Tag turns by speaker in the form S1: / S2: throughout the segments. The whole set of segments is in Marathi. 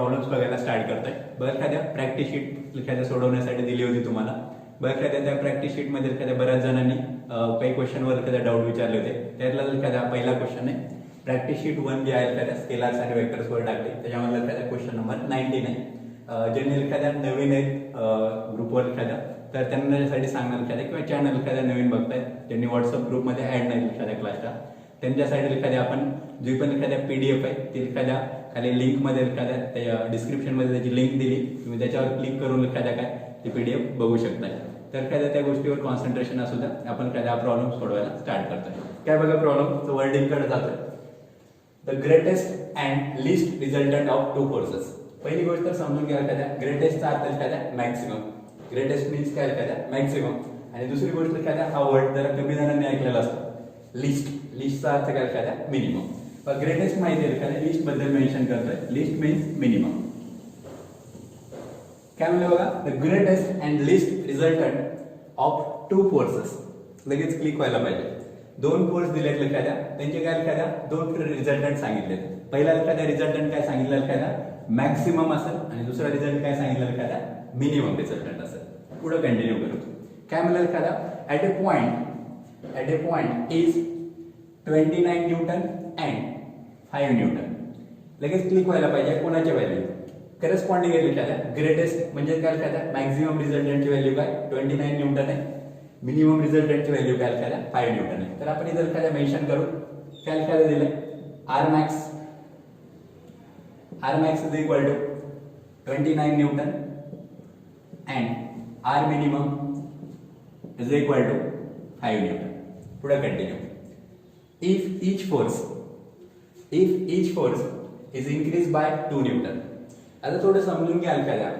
S1: प्रॉब्लेम्स बघायला स्टार्ट करतोय. बघा एखाद्या प्रॅक्टिस शीट एखाद्या सोडवण्यासाठी दिली होती तुम्हाला. बघा एखाद्या त्या प्रॅक्टिस शीट मध्ये एखाद्या बऱ्याच जणांनी काही क्वेश्चनवर एखाद्या डाऊट विचारले होते. त्यातला एखादा पहिला क्वेश्चन आहे प्रॅक्टिस शीट 1 जी आहे एखाद्या स्केलार्स आणि वेक्टर्सवर टाकले. त्याच्यामध्ये एखाद्या क्वेश्चन नंबर 19 आहे. ज्यांनी एखाद्या नवीन आहेत ग्रुपवर एखाद्या तर त्यांच्यासाठी सांगणार एखाद्या किंवा चॅनल एखाद्या नवीन बघतायत ज्यांनी व्हॉट्सअप ग्रुपमध्ये ऍड नाही एखाद्या क्लासच्या त्यांच्यासाठी एखाद्या आपण जी पण एखाद्या PDF आहे ती एखाद्या खाली लिंकमध्ये एखाद्या त्या डिस्क्रिप्शनमध्ये त्याची लिंक दिली तुम्ही त्याच्यावर क्लिक करून एखाद्या काय ती PDF बघू शकताय. तर एखाद्या त्या गोष्टीवर कॉन्सन्ट्रेशन असू द्या आपण एखाद्या प्रॉब्लेम सोडवायला स्टार्ट करतोय. काय बघा प्रॉब्लेम वर्डिंगकडे जातोय. The greatest and list resultant of two forces. पहिली गोष्ट तर समजून घ्या एखाद्या ग्रेटेस्टचा अर्थ एखाद्या मॅक्सिमम. ग्रेटेस्ट मीन्स काय एखाद्या मॅक्सिमम. आणि दुसरी गोष्ट एखाद्या हा वर्ड जरा कमी जणांनी ऐकलेला असतो लिस्ट. लिस्टचा अर्थ काय एखाद्या मिनिमम. पण ग्रेटेस्ट माहिती आहे एखाद्या लिस्ट बद्दल मेन्शन करतोय. List means minimum. काय म्हणलं बघा the greatest and list resultant of two forces. लगेच क्लिक व्हायला पाहिजे. दोन फोर्स दिलेत एखाद्या त्यांचे काय एखाद्या दोन रिझल्टंट सांगितलेत. पहिला एखाद्या रिझल्टंट काय सांगितलं एखाद्या मॅक्सिमम असेल आणि दुसरा रिझल्ट काय सांगितलं एखाद्या मिनिमम रिझल्टंट असेल. पुढे कंटिन्यू करू. काय म्हणलं एखादा at A point is 29 Newton and 5 Newton. लगेच क्लिक व्हायला पाहिजे कोणाच्या व्हॅल्यू करस्पॉन्डिंग आहे एखाद्या ग्रेटेस्ट म्हणजे काय एखाद्या मॅक्सिमम रिझल्टंटची व्हॅल्यू काय 29 न्यूटन आहे. मिनिमम रिझल्टंटची व्हॅल्यू काय एखाद्या 5 न्यूटन आहे. तर आपण इथं एखाद्या मेन्शन करू काय एखाद्या दिलंय R max is equal to 29 newton and R minimum is equal to 5 Newton. पुढे continue. If each force is increased by 2 Newton. आता थोडं समजून घ्या एखाद्या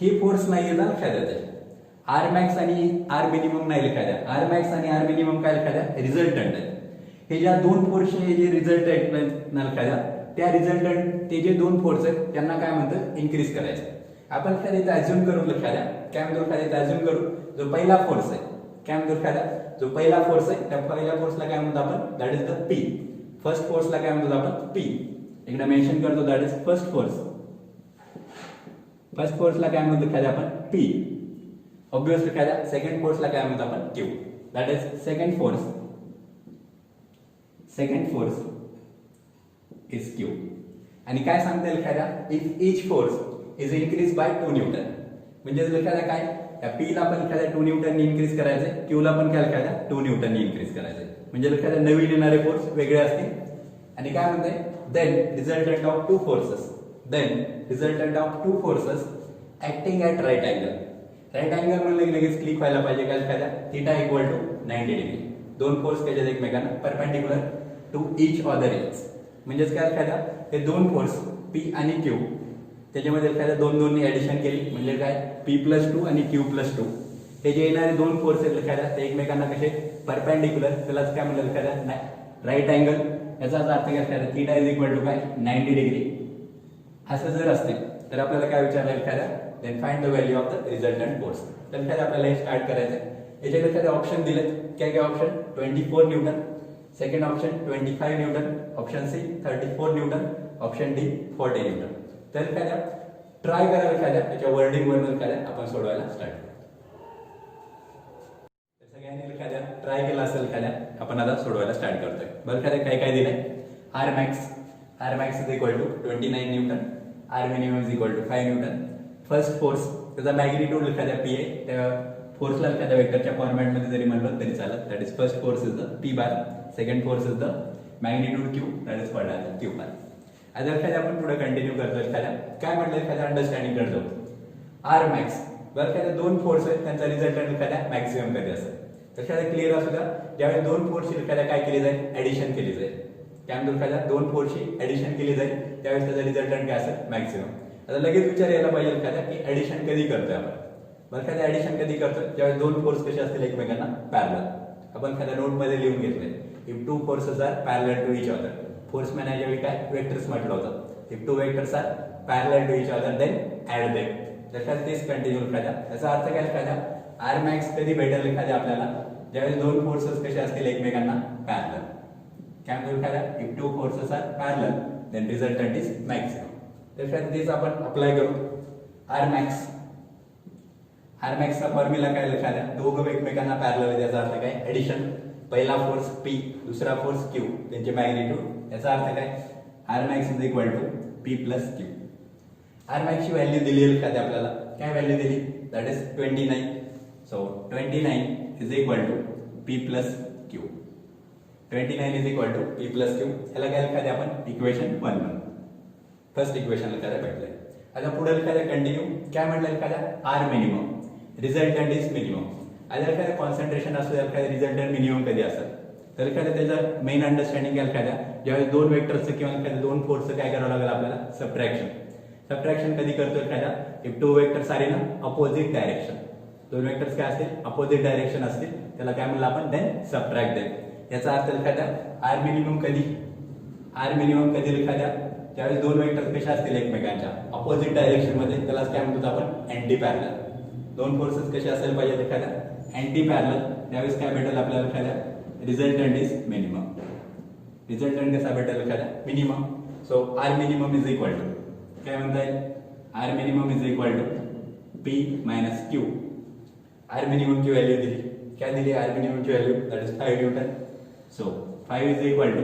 S1: ही फोर्स नाही ना एखाद्या ते R max आणि R minimum नाही एखाद्या. R max आणि R minimum काय एखाद्या रिझल्टंट आहे. हे ज्या दोन फोर्सचे जे रिझल्ट आहेत ना एखाद्या त्या रिझल्टंट ते जे दोन फोर्स आहेत त्यांना काय म्हणतात इन्क्रीज करायचं. आपण एखाद्या अज्युम करू एखाद्या काय म्हणतो एखाद्या अज्युम करू जो पहिला फोर्स आहे काय म्हणतो एखाद्या जो पहिला फोर्स आहे त्या पहिल्या फोर्सला काय म्हणतो आपण that is the P. First फोर्सला काय म्हणतो आपण P. एकदा मेन्शन करतो that is first force. First फोर्सला काय म्हणतो एखाद्या आपण P. ऑब्वियसली एखाद्या सेकंड फोर्सला काय म्हणतो आपण Q. That is second force is Q. आणि काय सांगता येईल एखाद्या if each force is increase by 2 newton. म्हणजे एखाद्या काय त्या P ला पण एखाद्या 2 न्यूटन इन्क्रीज करायचंय. Q ला पण काय एखाद्या 2 न्यूटन इन्क्रीज करायचंय. म्हणजे एखाद्या नवीन येणारे फोर्स वेगळे असतील. आणि काय म्हणते then resultant of two forces acting at right angle. Right angle म्हणलं की लगेच क्लिक व्हायला पाहिजे काय एखाद्या थीटा इक्वल टू 90 डिग्री. दोन फोर्स त्याच्यात एकमेकांना perpendicular to each other is. म्हणजेच काय एखाद्या हे दोन फोर्स P आणि Q त्याच्यामध्ये एखाद्या दोन ऍडिशन केली म्हणजे काय P+2 आणि Q+2 हे जे येणारे दोन फोर्स आहेत एखाद्या ते एकमेकांना कसे परपेंडिक्युलर त्यालाच काय म्हणलं एखाद्या राईट अँगल. याचा अर्थ काय एखाद्या थीटा इज इक्वल टू काय 90 डिग्री असं जर असतील तर आपल्याला काय विचारलं एखाद्या then find the value of the resultant force. तर एखाद्या आपल्याला हे स्टार्ट करायचंय. याच्यात एखादे ऑप्शन दिलेत काय option 24 Newton. Second option 25 Newton. Option C 34 Newton. Option D 40 Newton. तर एखाद्या ट्राय करायला एखाद्या त्याच्या वर्डिंग वरून एखाद्या आपण सोडवायला स्टार्ट करू. सगळ्यांनी एखाद्या ट्राय केला असेल एखाद्या आपण आता सोडवायला स्टार्ट करतोय. बरं एखाद्या काय दिलंय R max is equal to 29 newton. R minimum is equal to 5 newton. First force त्याचा मॅग्निट्यूड एखाद्या P आहे. त्या फोर्सला एखाद्या वेक्टरच्या फॉर्मॅटमध्ये जरी म्हणलं तरी चालत. That is first force is the P bar. Second force is the magnitude Q that is called as Q बार. आता एखाद्या आपण पुढे कंटिन्यू करतो एखाद्या काय म्हटलं एखाद्या अंडरस्टँडिंग करतो आर मॅक्स. बरं एखाद्या दोन फोर्स आहेत त्यांचा रिझल्टंट एखाद्या मॅक्सिमम कधी असेल तर एखाद्या क्लिअर असू द्या. ज्यावेळी दोन फोर्सची एखाद्या काय केली जाईल ऍडिशन केली जाईल. त्यानंतर एखाद्या दोन फोर्सची ऍडिशन केली जाईल त्यावेळेस त्याचा रिझल्टंट काय असेल मॅक्सिमम. आता लगेच विचार यायला पाहिजे एखाद्या की ऍडिशन कधी करतोय आपण. बरं एखाद्या ऍडिशन कधी करतोय ज्यावेळेस दोन फोर्स कसे असतील एकमेकांना पॅरलल. आपण एखाद्या नोटमध्ये लिहून घेतलंय if two forces are parallel to each other. Force म्हणायच्या वेळी काय वेक्टर्स म्हटलं होतं. If two vectors are parallel to each other then add them. त्याच्यात तेच कंटिन्यू एखाद्या याचा अर्थ काय एखाद्या आर मॅक्स कधी भेटेल एखाद्या आपल्याला ज्यावेळेस दोन फोर्सेस कसे असतील एकमेकांना पॅरलल. काय म्हणतो एखाद्या if two forces are parallel then resultant is maximum. तर तेच आपण अप्लाय करू. आर मॅक्सचा फॉर्म्युला काय लक्षात द्या, दोघं एकमेकांना पॅरलल आहे, त्याचा अर्थ काय ऍडिशन. पहिला फोर्स P, दुसरा फोर्स Q, त्यांचे मॅग्निट्यूड, याचा अर्थ काय R max is equal to P plus Q. R मॅक्सची व्हॅल्यू दिली आहे लक्षात द्या आपल्याला, काय व्हॅल्यू दिली, that is 29. So 29 is equal to P plus Q. 29 is equal to P plus Q. याला काय लक्षात द्या आपण इक्वेशन 1 फर्स्ट इक्वेशन लक्षात भेटलंय. आता पुढे लक्षात कंटिन्यू काय म्हटलं लक्षात द्या, R minimum, resultant is minimum. आता काय कॉन्सन्ट्रेशन असू द्या, काय रिझल्टंट मिनिमम कधी असेल, तर काय त्याचं मेन अंडरस्टँडिंग काय लक्षात द्या, ज्यावेळेस दोन वेक्टरचं किंवा काय दोन फोर्सचं काय करावं लागेल आपल्याला, सबट्रॅक्शन कधी करतोय लक्षात, if two vectors are in opposite direction, दोन वेक्टर्स काय असतील अपोजिट डायरेक्शन असतील, त्याला काय म्हणलं आपण, देन सबट्रॅक्ट देम. याचा अर्थ लक्षात द्या, आर मिनिमम कधी लक्षात द्या, त्यावेळेस दोन वेक्टर्स कशा असतील एकमेकांच्या अपोजिट डायरेक्शन मध्ये, त्याला काय म्हणतो आपण अँटी पॅरलल. दोन फोर्सेस कसे असायला पाहिजे लक्षात द्या, अँटी पॅरलल. त्यावेळेस काय भेटेल आपल्याला लक्षात द्या, रिझल्टंट इज मिनिमम. रिझल्टंट कसा भेटेल लक्षात द्या, minimum. So R minimum is equal to काय म्हणता येईल, R minimum is equal to P minus Q. R minimum ची व्हॅल्यू दिली, काय दिली आर मिनिमम ची value, that is 5 newton. So 5 is equal to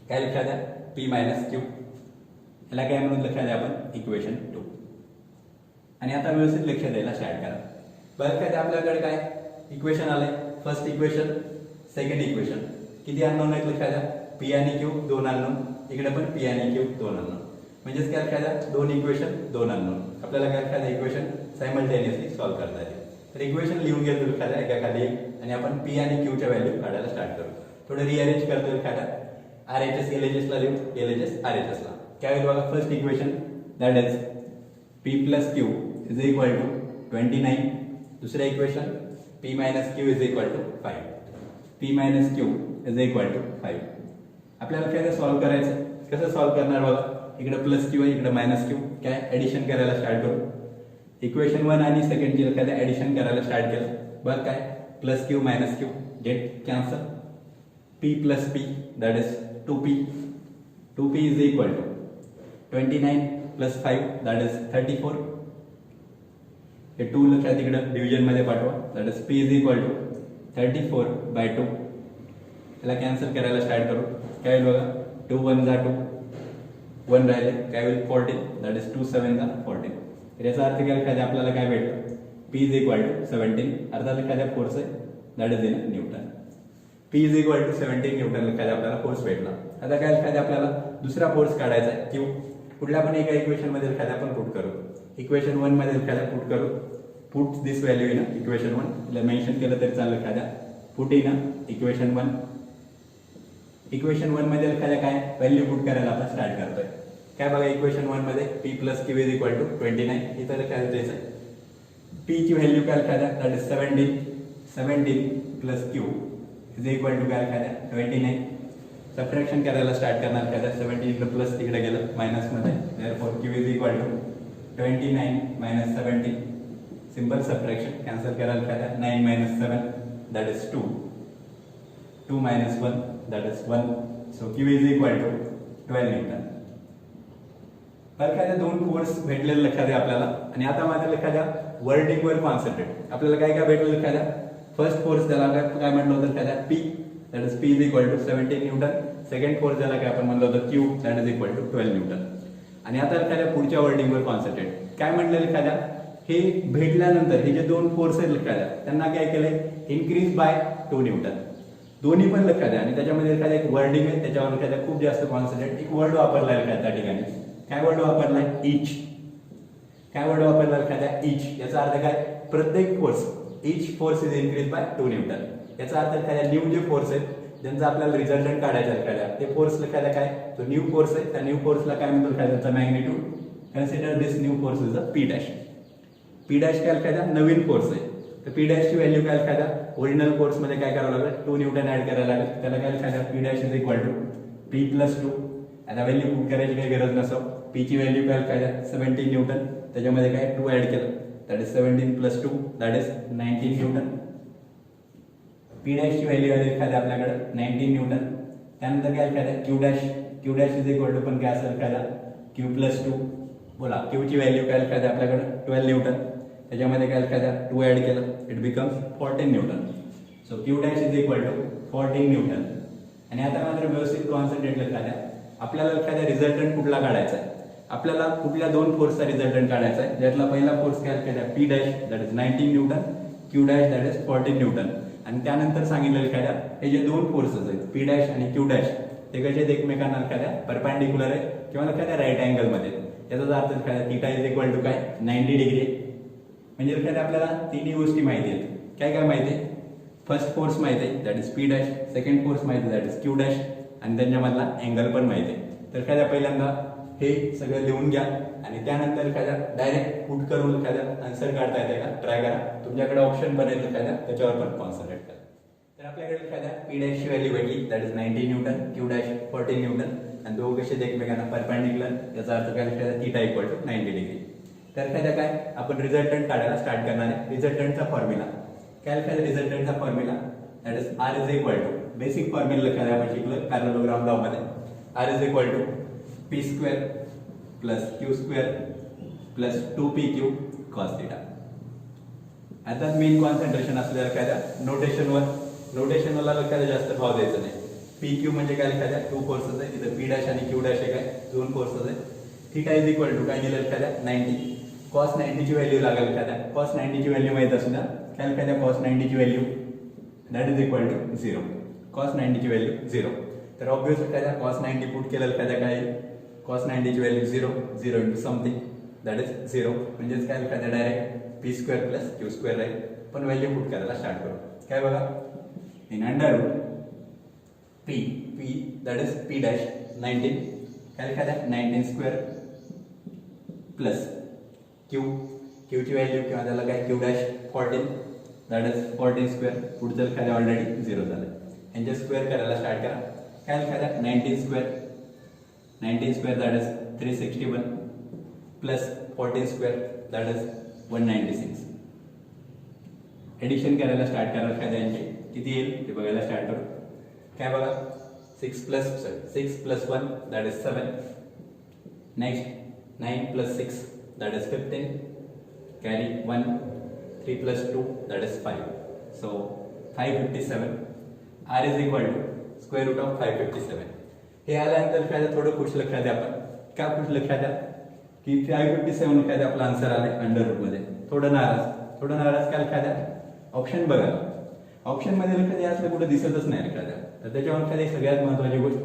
S1: काय लक्षात द्या, P मायनस Q. याला काय म्हणून लक्षात द्या आपण, इक्वेशन 2. आणि आता व्यवस्थित लक्ष द्यायला स्टार्ट करा. बरं काय आपल्याकडे काय इक्वेशन आलंय, फर्स्ट इक्वेशन, सेकंड इक्वेशन. किती अननोन आहेत लक्षात द्या, P आणि Q दोन अननोन, इकडे पण P आणि Q दोन अननोन. म्हणजेच काय लक्षात द्या, दोन इक्वेशन दोन अननोन. आपल्याला काय लक्षात द्या, इक्वेशन सायमल्टेनियसली सॉल्व्ह करता येते. तर इक्वेशन लिहून घेतो लक्षात द्या एका खाली एक, आणि आपण P आणि Q च्या व्हॅल्यू काढायला स्टार्ट करू. थोडं रिअरेंज करतो लक्षात द्या, RHS LHS ला लिहू, LHS RHS ला. काय होईल बघा, first equation that is P plus Q is equal to 29. दुसरं equation P minus Q is equal to 5. P minus Q is equal to 5. आपल्याला काय सॉल्व्ह करायचं, कसं सॉल्व्ह करणार बघा, इकडे प्लस Q इकडे मायनस Q, काय ऍडिशन करायला स्टार्ट करू. इक्वेशन 1 आणि सेकंडची काय ऍडिशन करायला स्टार्ट केलं, बघ काय plus Q minus Q get cancel. P plus P that is 2P. 2P is equal to 29 plus 5 that is 34. हे 2 लक्षात इकडे डिव्हिजन मध्ये पाठवा, that is P is equal to 34/2. याला कॅन्सल करायला स्टार्ट करू, काय होईल बघा, 2 1 जा 2, 1 राहिले, काय होईल 14, दॅट इज 2 7 जा 14. तर याचा अर्थ काय लक्षात आपल्याला काय भेटलं, P इज इक्वल टू 17. अर्थात लक्षात फोर्स आहे, that is in newton. P is equal to 17 newton लक्षात आपल्याला फोर्स भेटला. आता काय लक्षात आपल्याला दुसरा फोर्स काढायचा आहे, Q. कुठल्या पण एका इक्वेशन मध्ये लक्षात आपण पुट करू. इक्वेशन 1 मध्ये लक्षात पुट करू, put this value in equation 1. Mention केलं तरी चालेल लक्षात द्या, पुट इन इक्वेशन 1. इक्वेशन 1 मध्ये लक्षात काय व्हॅल्यू पुट करायला आपण स्टार्ट करतोय. काय बघा, इक्वेशन 1 मध्ये P plus Q is equal to 29. इथं लक्षात द्यायचं P ची व्हॅल्यू काय लक्षात द्या, that is 17 plus Q is equal to काय लक्षात द्या 29. सबट्रॅक्शन करायला स्टार्ट करणार, काय 17 इकडे प्लस तिकडे गेलं मायनस मध्ये, therefore Q is equal to 29 minus 17. Simple subtraction cancel करायला काय 9 minus 7 that is 2. 2 minus 1 that is 1. So Q is equal to 12 newton. तर काय दोन फोर्स भेटलेले लक्षात द्या आपल्याला. आणि आता माझ्या लक्षात द्या वर्डिंग वर कॉन्सन्ट्रेट. आपल्याला काय काय भेटलं लक्षात द्या, फर्स्ट फोर्स त्याला काय म्हटलं होतं लक्षात द्या, P that is P is equal to 17 newton. Second force ज्याला काय आपण म्हणलं होतं Q that is equal to 12 newton. आणि आता लक्षात द्या पुढच्या वर्डिंग वर कॉन्सन्ट्रेट. काय म्हटलं लक्षात द्या, हे भेटल्यानंतर हे जे दोन फोर्स आहेत लक्षात द्या त्यांना काय केलंय, इन्क्रीज बाय 2 न्यूटन. दोन्ही पण लक्षात द्या. आणि त्याच्यामध्ये लक्षात एक वर्डिंग आहे, त्याच्यावर लक्षात द्या खूप जास्त कॉन्सन्ट्रेट. एक वर्ड वापरलाय लक्षात त्या ठिकाणी, काय वर्ड वापरलाय, इच. काय वर्ड वापरला लक्षात द्या, इच. याचा अर्थ काय, प्रत्येक force, each force is increase by 2 newton. याचा अर्थ काय, न्यू जे फोर्स आहेत ज्यांचा आपल्याला रिझल्टंट काढायचा लक्षात द्या, ते फोर्स लक्षात द्या काय, तो न्यू फोर्स आहे. त्या न्यू फोर्सला काय म्हणतो लक्षात त्याचा magnitude. Consider this new force is a P dash. P dash काय लक्षात द्या, नवीन फोर्स आहे. तर P डॅश ची व्हॅल्यू काय लक्षात द्या, ओरिजिनल फोर्स मध्ये काय करावं लागेल, 2 न्यूटन ऍड करायला लागेल. त्याला काय लक्षात द्या, P dash is equal to P plus 2. आता व्हॅल्यू पुट करायची काही गरज नसो. P ची व्हॅल्यू काय लक्षात द्या 17 न्यूटन. त्याच्यामध्ये काय 2 ऍड केलं, that is 17 plus 2 that is 19 Newton. P dash ची व्हॅल्यू आहे लक्षात द्या आपल्याकडे 19 न्यूटन. त्यानंतर काय लक्षात द्या Q dash. Q dash is equal to पण काय असेल लक्षात द्या Q+2 बोला Q ची व्हॅल्यू काय लक्षात आहे आपल्याकडे 12 न्यूटन, त्याच्यामध्ये काय लक्षात आहे 2 ऍड केलं it becomes 14 newton. So Q dash is equal to 14 newton. आणि आता मात्र व्यवस्थित कॉन्सन्ट्रेट लक्षात द्या. आपल्याला लक्षात आहे रिझल्टंट कुठला काढायचा आहे, आपल्याला कुठल्या दोन फोर्सचा रिझल्टंट काढायचा आहे, ज्यातला पहिला फोर्स काय लक्षात द्या P dash that is 19 Newton, Q dash that is 14 newton. आणि त्यानंतर सांगितलं लक्षात द्या हे जे दोन फोर्सेस आहेत P डॅश आणि Q डॅश ते कसे आहेत एकमेकांना लक्षात द्या परपेंडिक्युलर आहे किंवा लक्षात द्या राईट अँगल मध्ये. याचा अर्थ लक्षात द्या थीटा इज इक्वल टू काय 90 डिग्री. म्हणजे लक्षात द्या आपल्याला तिन्ही गोष्टी माहिती आहेत. काय काय माहिती आहे, फर्स्ट फोर्स माहिती आहे that is P dash, second force माहिती आहे दॅट इज Q डॅश, आणि त्यांच्यामधला अँगल पण माहिती आहे. तर लक्षात द्या पहिल्यांदा हे सगळं लिहून घ्या आणि त्यानंतर लक्षात द्या डायरेक्ट पुट करून लक्षात द्या आन्सर काढता येते का ट्राय करा. तुमच्याकडे ऑप्शन बनेल लक्षात द्या त्याच्यावर पण कॉन्सन्ट्रेट करा. तर आपल्याकडे लक्षात द्या P डॅश ची व्हॅल्यू भेटली that is 90 Newton, Q dash 14 newton, आणि दोघं कसे एकमेकांना परपेंडिक्युलर. याचा अर्थ काय लक्षात द्या थीटा इक्वल टू 90 डिग्री. तर लक्षात द्या काय आपण रिझल्टंट काढायला स्टार्ट करणार आहे. रिझल्टंटचा फॉर्म्युला काय लक्षात द्या, रिझल्टंटचा formula that is R is equal to basic formula लक्षात द्या आपण शिकलो पॅरलोग्राम लॉ मध्ये. R is equal to P square plus Q square plus 2PQ cos theta. आता मेन कॉन्सन्ट्रेशन असलेल्या लक्षात द्या नोटेशनला लक्षात द्या जास्त भाव द्यायचा नाही. PQ म्हणजे काय लक्षात द्या 2 फोर्सेस आहे, इथं P डॅश आणि Q डॅश आहे काय 2 फोर्सेस आहे. थीटा इज इक्वल टू काय दिलं लक्षात द्या 90. कॉस 90 ची व्हॅल्यू लागेल लक्षात द्या. कॉस 90 ची व्हॅल्यू माहित असू द्या काय लक्षात द्या कॉस 90 ची value that is equal to 0. Cos 90 ची व्हॅल्यू 0. तर ऑब्व्हियसली काय द्या कॉस 90 पुट केलं लक्षात द्या काय कॉस 90 ची value 0 into something that is 0. म्हणजेच काय लक्षात द्या direct P square plus Q square राहील. पण व्हॅल्यू पुट करायला स्टार्ट करू. काय बघा in under root P that is P dash 19 काय लक्षात द्या 19 स्क्वेअर प्लस Q ची व्हॅल्यू किंवा त्याला काय Q dash 14 that is 14 square. पुढचं लक्षात द्या ऑलरेडी 0 झालं. यांचे स्क्वेअर करायला स्टार्ट करा. काय लक्षात द्या 19 square that is 361 plus 14 square that is 196. Addition करायला स्टार्ट करा लक्षात द्या यांचे किती येईल ते बघायला स्टार्ट करू. काय बघा 6 plus 1 that is 7. Next 9 plus 6 that is 15. Carry 1 3 plus 2 that is 5. So 557. R is equal to square root of 557. हे आल्यानंतर लक्षात थोडं खुश लक्षात द्या आपण का खुश लक्षात द्या की 557 लक्षात द्या आपला आन्सर आलाय अंडर रूट मध्ये. थोडं नाराज काय लक्षात द्या ऑप्शन बघा. ऑप्शन मध्ये लक्षात द्या असलं कुठं दिसतच नाही लक्षात द्या. तर त्याच्या लक्षात एक सगळ्यात महत्वाची गोष्ट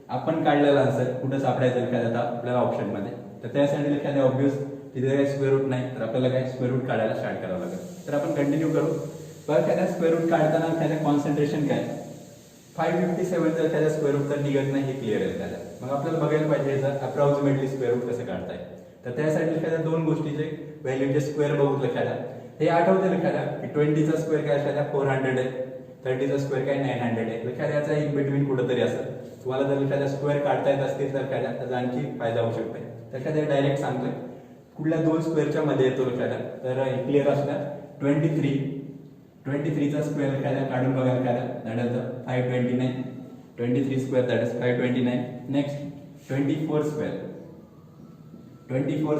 S1: आपण काढलेला आन्सर कुठं सापडायचं लक्षात द्या आपल्याला ऑप्शन मध्ये. तर त्यासाठी लक्षात द्या ऑब्व्हियस तिथे काही स्क्वेअर रूट नाही तर आपल्याला काय स्क्वेअर रूट काढायला स्टार्ट करावं लागेल. तर आपण कंटिन्यू करू. बघा काय स्क्वेअर रूट काढताना लक्षात कॉन्सन्ट्रेशन काय 557 जर त्याच्या स्क्वेअर रूट तर निघत नाही हे क्लिअर आहे त्याला. मग आपल्याला बघायला पाहिजे याचा अप्रॉक्सिमेटली स्क्वेअर रूट कसं काढताय. तर त्यासाठी लक्षात दोन गोष्टीचे व्हॅल्यूचे स्क्वेअर बघू लक्षात द्या. हे आठवते लक्षात द्या की 20 चा स्क्वेअर काय लक्षात द्या 400 आहे, 30 चा स्क्वेअर काय 900 आहे. लक्षात याचा इन बिटवीन कुठेतरी असेल. तुम्हाला जर लक्षात स्क्वेअर काढता येत असतील तर काय त्याचा आणखी फायदा होऊ शकतो. त्याच्यात डायरेक्ट सांगतोय कुठल्या दोन स्क्वेअरच्या मध्ये येतो लक्षात द्या. तर क्लिअर असू द्या 23 चा स्क्वेअर लक्षात द्या काढून बघा लक्षात द्या that is 529. 23 square that is 529. Next 24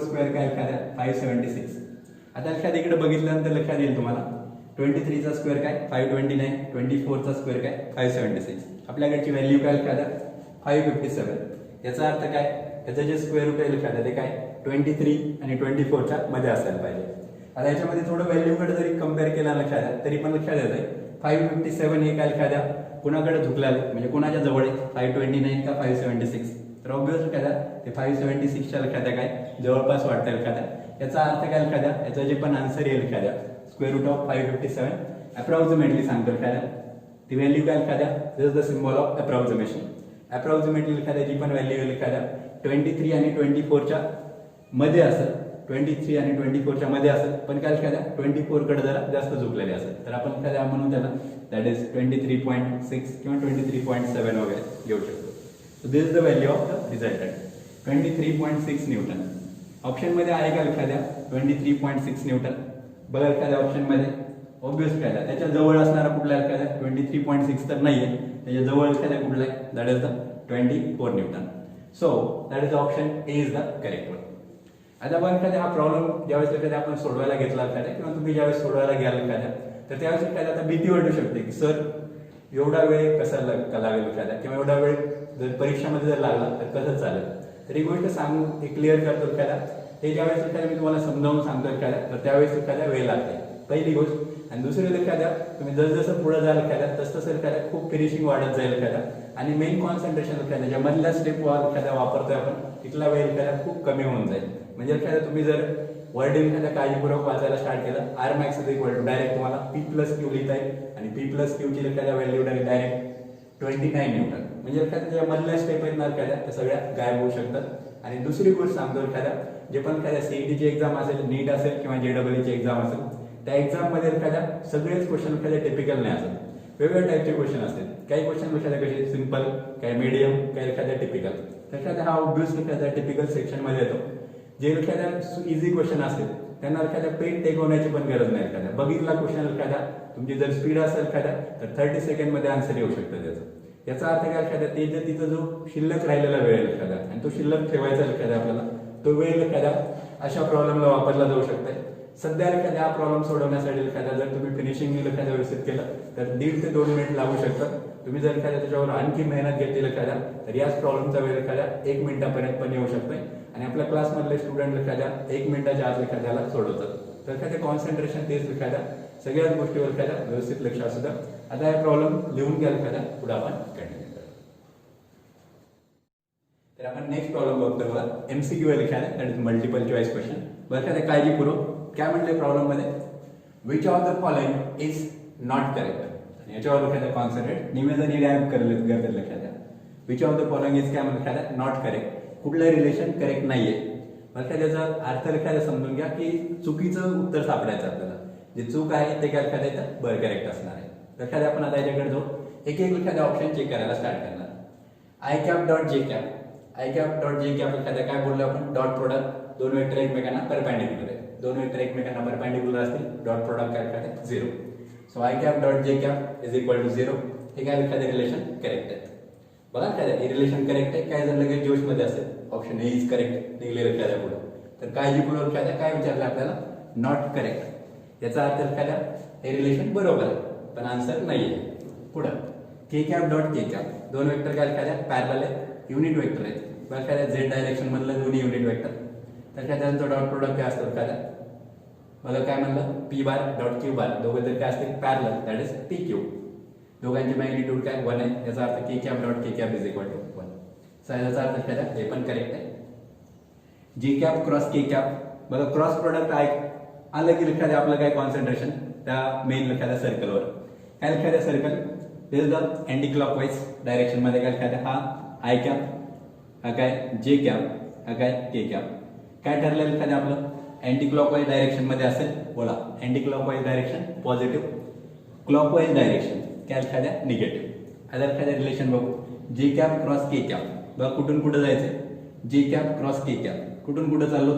S1: square काय लक्षात द्या 576. आता लक्षात इकडे बघितल्यानंतर लक्षात येईल तुम्हाला 23 चा स्क्वेअर काय 529, 24 चा स्क्वेअर काय 576. आपल्याकडची व्हॅल्यू काय लक्षात द्या 557. याचा अर्थ काय याचं जे स्क्वेअर रूट आहे लक्षात द्या ते काय 23 आणि 24 च्या मध्ये असायला पाहिजे. आता याच्यामध्ये थोडं व्हॅल्यूकडे जरी कम्पेअर केला लक्षात द्या तरी पण लक्षात येत आहे 557 हे काय लक्षात द्या कुणाकडे झुकलेलं म्हणजे कुणाच्या जवळ आहे 529 का 576. तर ऑब्व्हियसली काय द्या ते 576 च्या लक्षात द्या काय जवळपास वाटतं लक्षात द्या. याचा अर्थ काय लक्षात द्या याचा जे पण आन्सर येईल लक्षात द्या स्क्वेअर रूट ऑफ 557 अप्रॉक्सिमेटली सांगतो लक्षात द्या. ती व्हॅल्यू काय लक्षात द्या this is the symbol of approximation. Approximately लक्षात द्या जी पण व्हॅल्यू येईल लक्षात द्या 23 आणि 24 च्या मध्ये असेल. 23 आणि 24 च्या मध्ये असेल पण काय लक्षात द्या 24 कडे जरा जास्त झुकलेले असेल. तर आपण लक्षात द्या म्हणून त्याला दॅट इज 23.6 किंवा 23.7 वगैरे घेऊ शकतो. So this is the value of the resultant 23.6 Newton. Option मध्ये आहे का लक्षात द्या 23.6 न्यूटन. बघा लक्षात द्या ऑप्शन मध्ये ऑब्व्हियस काय त्याच्या जवळ असणारा कुठला लक्षात द्या 23.6 तर नाहीये. त्याच्या जवळ लक्षात द्या कुठला आहे that is the 24 Newton. So that is option A is the correct one. आता आपण एखाद्या हा प्रॉब्लेम ज्यावेळेस एखाद्या आपण सोडवायला घेतला एखाद्या किंवा तुम्ही ज्यावेळेस सोडवायला घ्याल एखाद्या तर त्यावेळेस एखाद्या आता भीती वाटू शकते की सर एवढा वेळ कसा लागेल एखाद्या किंवा एवढा वेळ जर परीक्षेमध्ये जर लागला तर कसं चालेल. तर ही गोष्ट सांगून एक क्लिअर करतो एखाद्या हे ज्यावेळेस एखाद्या मी तुम्हाला समजावून सांगतो एखाद्या तर त्यावेळेस एखाद्या वेळ लागते पहिली गोष्ट. आणि दुसरी एखाद्या तुम्ही जसजसं पुढे जाल एखाद्या तसं एखाद्या खूप फिनिशिंग वाढत जाईल एखाद्या आणि मेन कॉन्सन्ट्रेशन एखाद्या ज्या मधल्या स्टेप एखाद्या वापरतोय आपण तिथला वेळ एखाद्या खूप कमी होऊन जाईल. म्हणजे एखाद्या तुम्ही जर वर्डिंग एखाद्या काळजीपूर्वक वाचायला स्टार्ट केलं R max is equal to direct तुम्हाला पी प्लस क्यू लिहिता येईल आणि पी प्लस क्यू ची एखाद्या व्हॅल्यू डायरेक्ट 29 न्यूटन. म्हणजे एखाद्या ज्या मधल्या स्टेप आहेत ना एखाद्या त्या सगळ्या गायब होऊ शकतात. आणि दुसरी गोष्ट सांगतो एखाद्या जे पण एखाद्या सीईटीची एक्झाम असेल नीट असेल किंवा जेडब्ल्यूची एक्झाम असेल त्या एक्झाम मध्ये एखाद्या सगळेच क्वेश्चन एखाद्या टिपिकल नाही असत. वेगवेगळ्या टाईपचे क्वेश्चन असतील. काही क्वेश्चन एखाद्या कसे सिंपल काही मीडियम काही एखाद्या टिपिकल. एखाद्या हा ऑब्वियस एखाद्या टिपिकल सेक्शन मध्ये येतो. जे एखाद्या इझी क्वेश्चन असतील त्यांना एखाद्या पेन टेक होण्याची पण गरज नाही. एखाद्या बघितला क्वेश्चन एखाद्या तुमची जर स्पीड असेल एखाद्या तर 30 सेकंड मध्ये आन्सर येऊ शकतं त्याचं. याचा अर्थ काय एखाद्या ते जर तिचा जो शिल्लक राहिलेला वेळ एखाद्या आणि तो शिल्लक ठेवायचा एखाद्या आपल्याला तो वेळ एखाद्या अशा प्रॉब्लेमला वापरला जाऊ शकते. सध्या एखाद्या हा प्रॉब्लेम सोडवण्यासाठी एखाद्या जर तुम्ही फिनिशिंग एखाद्या व्यवस्थित केलं तर 1.5 ते 2 मिनिट लागू शकतात. तुम्ही जर एखाद्या त्याच्यावर आणखी मेहनत घेतली एखाद्या तर याच प्रॉब्लेमचा वेळ एखाद्या 1 मिनिटापर्यंत पण येऊ शकतोय. आणि आपल्या क्लासमधले स्टुडंट एखाद्या 1 मिनिटाच्या आत एखाद्याला सोडवतात. तर एखाद्या कॉन्सन्ट्रेशन तेच एखाद्या सगळ्याच गोष्टीवर एखाद्या व्यवस्थित लक्ष असू द्या. आता हा प्रॉब्लेम लिहून घ्या एखाद्या पुढे आपण कंटिन्यू करू. तर आपण नेक्स्ट प्रॉब्लेम बघतो बघा एमसीक्यू लिखायला that is multiple choice question. बघा एखाद्या काळजीपूर्वक काय म्हटलंय प्रॉब्लेम मध्ये which of the following is not correct. याच्यावर एखाद्या कॉन्सन्ट्रेट निवेदन गायब करलेलं एखाद्या which of the following is काय म्हणलं एखाद्या नॉट करेक्ट. कुठलं रिलेशन करेक्ट नाहीये. मग त्याचा अर्थ एखाद्या समजून घ्या की चुकीचं उत्तर सापडायचं आपल्याला. जे चूक आहे ते काय एखाद्या इथं बरं करेक्ट असणार आहे. तर एखाद्या आपण आता याच्याकडे जाऊ एक एक एखाद्या ऑप्शन चेक करायला स्टार्ट करणार. I cap dot J cap I cap dot J cap एखाद्या काय बोललो आपण डॉट प्रोडक्ट दोन वेक्टर एकमेकांना परपेंडिक्युलर आहे. दोन वेक्टर एकमेकांना परपेंडिक्युलर असतील डॉट प्रोडक्ट काय एखाद्या 0. So I cap dot J cap is equal to 0. हे काय एखाद्या रिलेशन करेक्ट आहे. बघा काय रिलेशन करेक्ट आहे. काय जर लगेच जोश मध्ये असेल ऑप्शन ए इज करेक्ट निघलेलं एखाद्या पुढे तर काळजीपूर्वक एखाद्या काय विचारलं आपल्याला नॉट करेक्ट. याचा अर्थ एखाद्या हे रिलेशन बरोबर आहे पण आन्सर नाहीये. पुढं के कॅप डॉट के कॅप दोन वेक्टर काय एखाद्या पॅरलल आहे युनिट वेक्टर आहेत. बघा एखाद्या झेड डायरेक्शन मधलं दोन्ही युनिट वेक्टर तर त्यानंतर डॉट प्रोडक्ट काय असतं एखाद्या बघा काय म्हणलं P bar dot Q bar दोघं जर काय असतील parallel that is P Q. दोघांची मॅग्निट्यूड काय 1 आहे. याचा अर्थ K cap dot K cap is equal to 1. याचा अर्थ एखाद्या हे पण करेक्ट आहे. J cap cross K cap बघा क्रॉस प्रोडक्ट आलं की एखाद्या आपलं काय कॉन्सन्ट्रेशन त्या मेन एखाद्या सर्कलवर काय एखाद्या circle this the anti clockwise direction मध्ये काय एखाद्या हा आय कॅप हा काय जे कॅप हा काय के कॅप काय ठरलेलं एखाद्या आपलं अँटी क्लॉकवाईज डायरेक्शन मध्ये असेल बोला anti clockwise direction positive clockwise direction काय एखाद्या निगेटिव्ह. आता एखाद्या रिलेशन बघू जे कॅप क्रॉस के कॅप बघा कुठून कुठं जायचंय जे कॅप क्रॉस के कॅप कुठून कुठं चाललो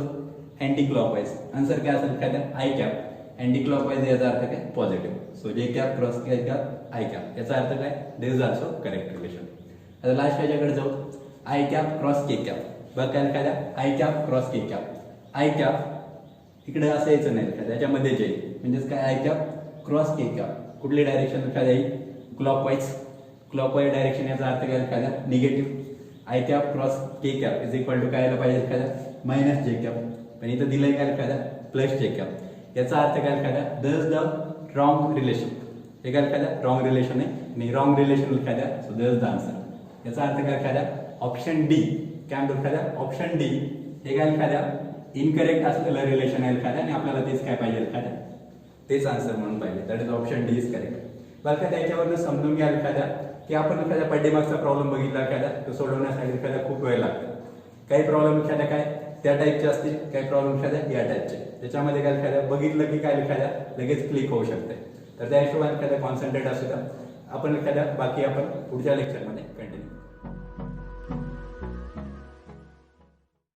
S1: अँटी क्लॉकवाईज. आन्सर काय असेल एखाद्या आय कॅप अँटी क्लॉकवाईज याचा अर्थ काय पॉझिटिव्ह. सो जे cap cross K cap i cap याचा अर्थ काय दिस इज ऑल्सो करेक्ट रिलेशन. आता लास्ट याच्याकडे जाऊ i cap cross K cap बघा काय एखाद्या i cap cross K cap i cap इकडे असं यायचं नाही एखाद्या याच्यामध्येच येईल म्हणजेच काय i cap cross K cap कुठली डायरेक्शन एखाद्या येईल क्लॉकवाईज डायरेक्शन याचा अर्थ काय एखाद्या negative. I cap cross K cap is equal to काय यायला पाहिजे एखाद्या मायनस जे कॅप पण इथं दिलंय काय एखाद्या प्लस जे कॅप. याचा अर्थ काय एखाद्या दस द रॉंग रिलेशन. हे काय एखाद्या रॉंग रिलेशन आहे आणि रॉंग रिलेशन एखाद्या सो दस द आन्सर. याचा अर्थ काय एखाद्या ऑप्शन डी काय म्हणतो एखाद्या ऑप्शन डी हे काय एखाद्या इनकरेक्ट असलेलं रिलेशन आहे एखाद्या आणि आपल्याला तेच काय पाहिजे एखाद्या तेच आन्सर म्हणून पाहिजे that is option D is correct. बघा त्याच्यावरनं समजून घ्या एखाद्या की आपण एखाद्या पाठीमागचा प्रॉब्लेम बघितला एखाद्या तो सोडवण्यासाठी एखाद्या खूप वेळ लागतो. काही प्रॉब्लेम एखाद्या काय त्या टाईपचे असतील काही प्रॉब्लेम एखाद्या या टाईपचे त्याच्यामध्ये काय एखाद्या बघितलं की काय एखाद्या लगेच क्लिक होऊ शकते. तर त्या हिशोबाने एखाद्या कॉन्सन्ट्रेट असू द्या. आपण एखाद्या बाकी आपण पुढच्या लेक्चरमध्ये कंटिन्यू